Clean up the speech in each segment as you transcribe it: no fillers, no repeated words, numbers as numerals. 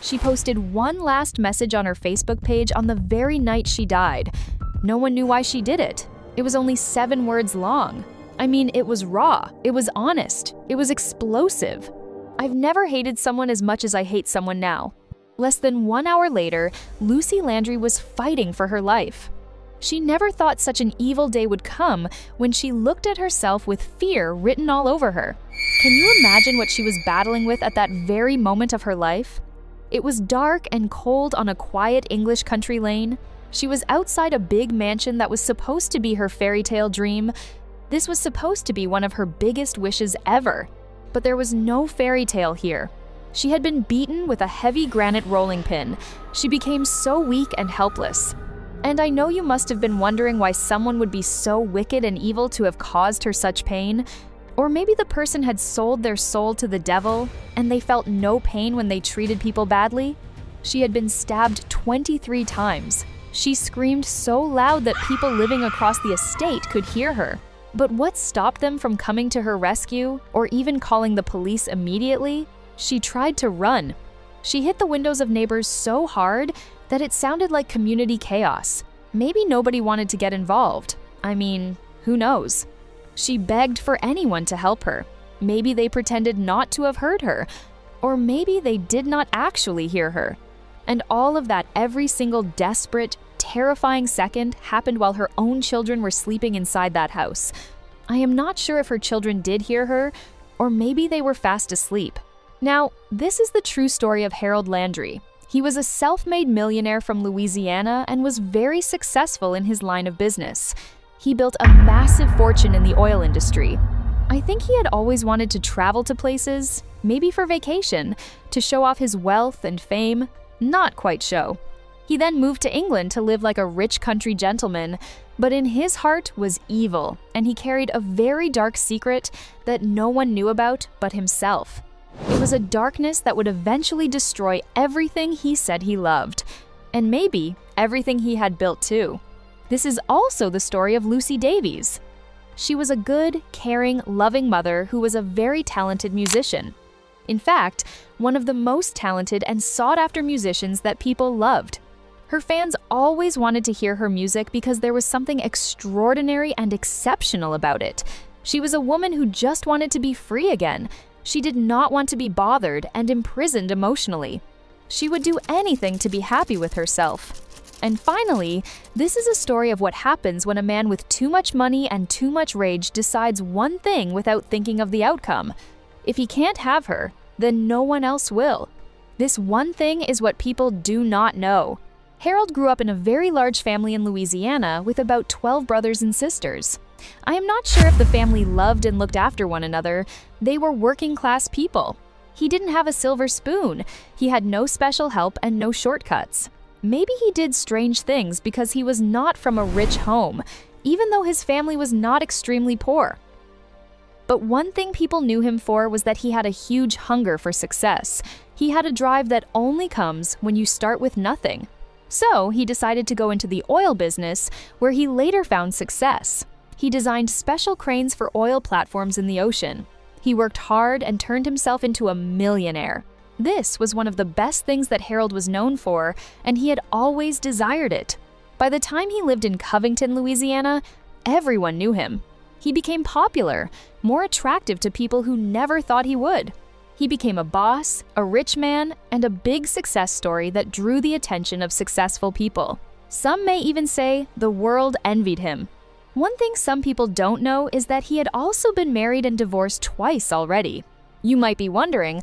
She posted one last message on her Facebook page on the very night she died. No one knew why she did it. It was only 7 words long. I mean, it was raw, it was honest, it was explosive. I've never hated someone as much as I hate someone now. Less than 1 hour later, Lucy Landry was fighting for her life. She never thought such an evil day would come when she looked at herself with fear written all over her. Can you imagine what she was battling with at that very moment of her life? It was dark and cold on a quiet English country lane. She was outside a big mansion that was supposed to be her fairy tale dream. This was supposed to be one of her biggest wishes ever. But there was no fairy tale here. She had been beaten with a heavy granite rolling pin. She became so weak and helpless. And I know you must have been wondering why someone would be so wicked and evil to have caused her such pain. Or maybe the person had sold their soul to the devil, and they felt no pain when they treated people badly. She had been stabbed 23 times. She screamed so loud that people living across the estate could hear her. But what stopped them from coming to her rescue, or even calling the police immediately? She tried to run. She hit the windows of neighbors so hard that it sounded like community chaos. Maybe nobody wanted to get involved. I mean, who knows? She begged for anyone to help her. Maybe they pretended not to have heard her, or maybe they did not actually hear her. And all of that every single desperate, terrifying second happened while her own children were sleeping inside that house. I am not sure if her children did hear her, or maybe they were fast asleep. Now, this is the true story of Harold Landry. He was a self-made millionaire from Louisiana and was very successful in his line of business. He built a massive fortune in the oil industry. I think he had always wanted to travel to places, maybe for vacation, to show off his wealth and fame. Not quite show. He then moved to England to live like a rich country gentleman, but in his heart was evil, and he carried a very dark secret that no one knew about but himself. It was a darkness that would eventually destroy everything he said he loved, and maybe everything he had built too. This is also the story of Lucy Davies. She was a good, caring, loving mother who was a very talented musician. In fact, one of the most talented and sought-after musicians that people loved. Her fans always wanted to hear her music because there was something extraordinary and exceptional about it. She was a woman who just wanted to be free again. She did not want to be bothered and imprisoned emotionally. She would do anything to be happy with herself. And finally, this is a story of what happens when a man with too much money and too much rage decides one thing without thinking of the outcome. If he can't have her, then no one else will. This one thing is what people do not know. Harold grew up in a very large family in Louisiana with about 12 brothers and sisters. I am not sure if the family loved and looked after one another. They were working-class people. He didn't have a silver spoon. He had no special help and no shortcuts. Maybe he did strange things because he was not from a rich home, even though his family was not extremely poor. But one thing people knew him for was that he had a huge hunger for success. He had a drive that only comes when you start with nothing. So he decided to go into the oil business, where he later found success. He designed special cranes for oil platforms in the ocean. He worked hard and turned himself into a millionaire. This was one of the best things that Harold was known for, and he had always desired it. By the time he lived in Covington, Louisiana, everyone knew him. He became popular, more attractive to people who never thought he would. He became a boss, a rich man, and a big success story that drew the attention of successful people. Some may even say the world envied him. One thing some people don't know is that he had also been married and divorced twice already. You might be wondering,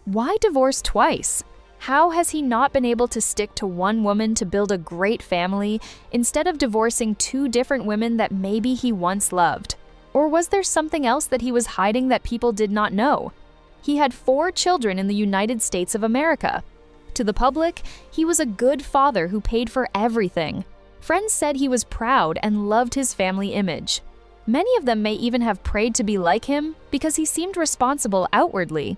why divorce twice? How has he not been able to stick to one woman to build a great family instead of divorcing 2 different women that maybe he once loved? Or was there something else that he was hiding that people did not know? He had 4 children in the United States of America. To the public, he was a good father who paid for everything. Friends said he was proud and loved his family image. Many of them may even have prayed to be like him because he seemed responsible outwardly.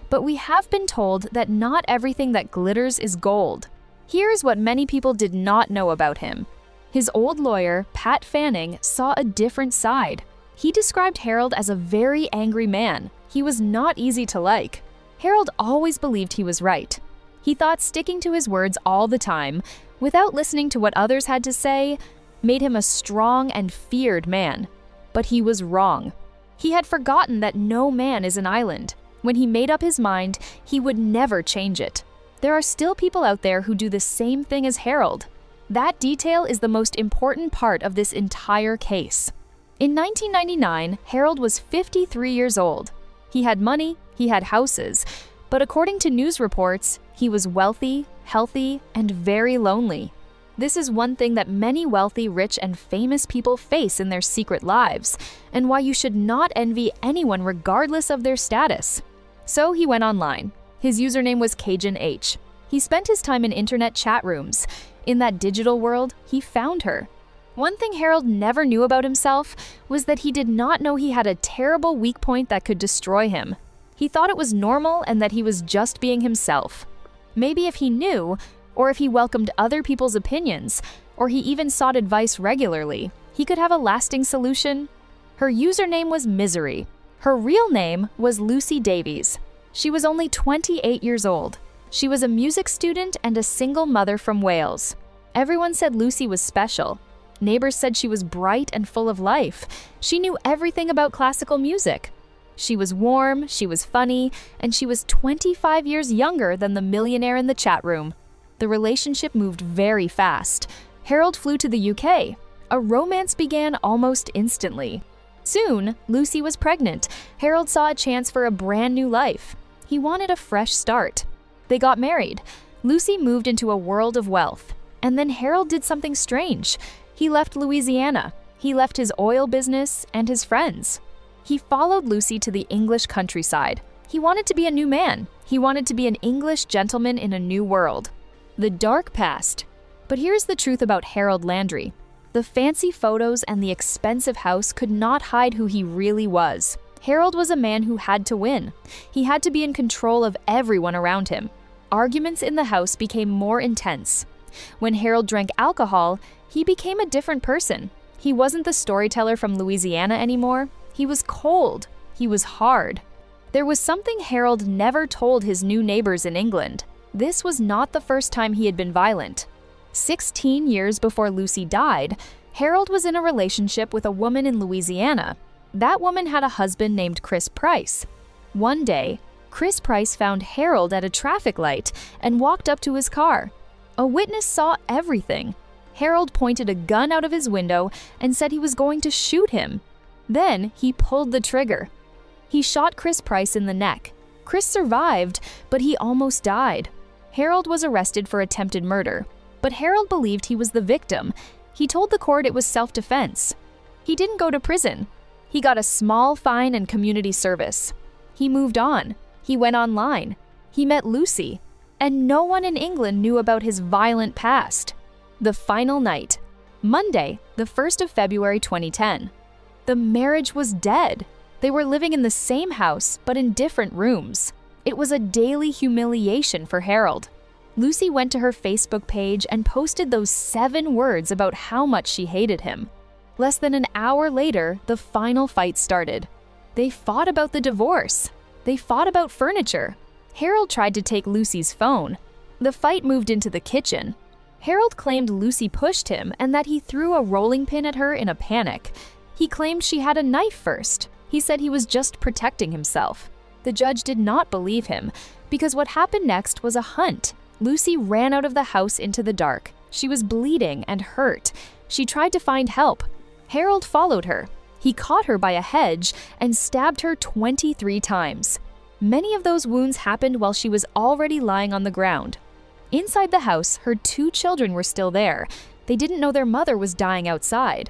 But we have been told that not everything that glitters is gold. Here's what many people did not know about him. His old lawyer, Pat Fanning, saw a different side. He described Harold as a very angry man. He was not easy to like. Harold always believed he was right. He thought sticking to his words all the time, without listening to what others had to say, made him a strong and feared man. But he was wrong. He had forgotten that no man is an island. When he made up his mind, he would never change it. There are still people out there who do the same thing as Harold. That detail is the most important part of this entire case. In 1999, Harold was 53 years old. He had money, he had houses, but according to news reports, he was wealthy, healthy, and very lonely. This is one thing that many wealthy, rich, and famous people face in their secret lives, and why you should not envy anyone regardless of their status. So he went online. His username was Cajun H. He spent his time in internet chat rooms. In that digital world, he found her. One thing Harold never knew about himself was that he did not know he had a terrible weak point that could destroy him. He thought it was normal and that he was just being himself. Maybe if he knew, or if he welcomed other people's opinions, or he even sought advice regularly, he could have a lasting solution. Her username was Misery. Her real name was Lucy Davies. She was only 28 years old. She was a music student and a single mother from Wales. Everyone said Lucy was special. Neighbors said she was bright and full of life. She knew everything about classical music. She was warm, she was funny, and she was 25 years younger than the millionaire in the chat room. The relationship moved very fast. Harold flew to the UK. A romance began almost instantly. Soon, Lucy was pregnant. Harold saw a chance for a brand new life. He wanted a fresh start. They got married. Lucy moved into a world of wealth. And then Harold did something strange. He left Louisiana. He left his oil business and his friends. He followed Lucy to the English countryside. He wanted to be a new man. He wanted to be an English gentleman in a new world. The dark past. But here's the truth about Harold Landry. The fancy photos and the expensive house could not hide who he really was. Harold was a man who had to win. He had to be in control of everyone around him. Arguments in the house became more intense. When Harold drank alcohol, he became a different person. He wasn't the storyteller from Louisiana anymore. He was cold. He was hard. There was something Harold never told his new neighbors in England. This was not the first time he had been violent. 16 years before Lucy died, Harold was in a relationship with a woman in Louisiana. That woman had a husband named Chris Price. One day, Chris Price found Harold at a traffic light and walked up to his car. A witness saw everything. Harold pointed a gun out of his window and said he was going to shoot him. Then he pulled the trigger. He shot Chris Price in the neck. Chris survived, but he almost died. Harold was arrested for attempted murder, but Harold believed he was the victim. He told the court it was self-defense. He didn't go to prison. He got a small fine and community service. He moved on. He went online. He met Lucy. And no one in England knew about his violent past. The final night. Monday, the 1st of February 2010. The marriage was dead. They were living in the same house, but in different rooms. It was a daily humiliation for Harold. Lucy went to her Facebook page and posted those 7 words about how much she hated him. Less than an hour later, the final fight started. They fought about the divorce. They fought about furniture. Harold tried to take Lucy's phone. The fight moved into the kitchen. Harold claimed Lucy pushed him and that he threw a rolling pin at her in a panic. He claimed she had a knife first. He said he was just protecting himself. The judge did not believe him, because what happened next was a hunt. Lucy ran out of the house into the dark. She was bleeding and hurt. She tried to find help. Harold followed her. He caught her by a hedge and stabbed her 23 times. Many of those wounds happened while she was already lying on the ground. Inside the house, her 2 children were still there. They didn't know their mother was dying outside.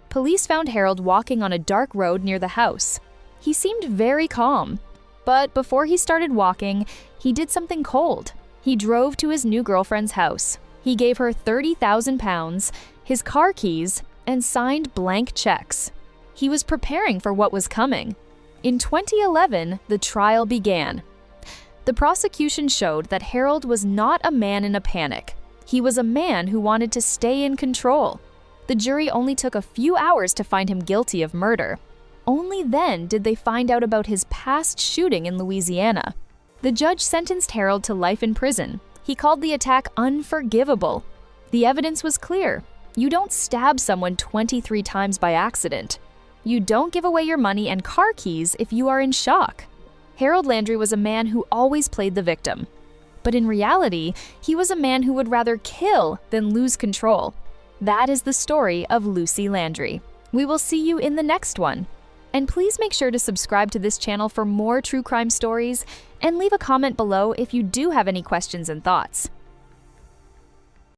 Police found Harold walking on a dark road near the house. He seemed very calm. But before he started walking, he did something cold. He drove to his new girlfriend's house. He gave her £30,000, his car keys, and signed blank checks. He was preparing for what was coming. In 2011, the trial began. The prosecution showed that Harold was not a man in a panic. He was a man who wanted to stay in control. The jury only took a few hours to find him guilty of murder. Only then did they find out about his past shooting in Louisiana. The judge sentenced Harold to life in prison. He called the attack unforgivable. The evidence was clear. You don't stab someone 23 times by accident. You don't give away your money and car keys if you are in shock. Harold Landry was a man who always played the victim. But in reality, he was a man who would rather kill than lose control. That is the story of Lucy Landry. We will see you in the next one. And please make sure to subscribe to this channel for more true crime stories and leave a comment below if you do have any questions and thoughts.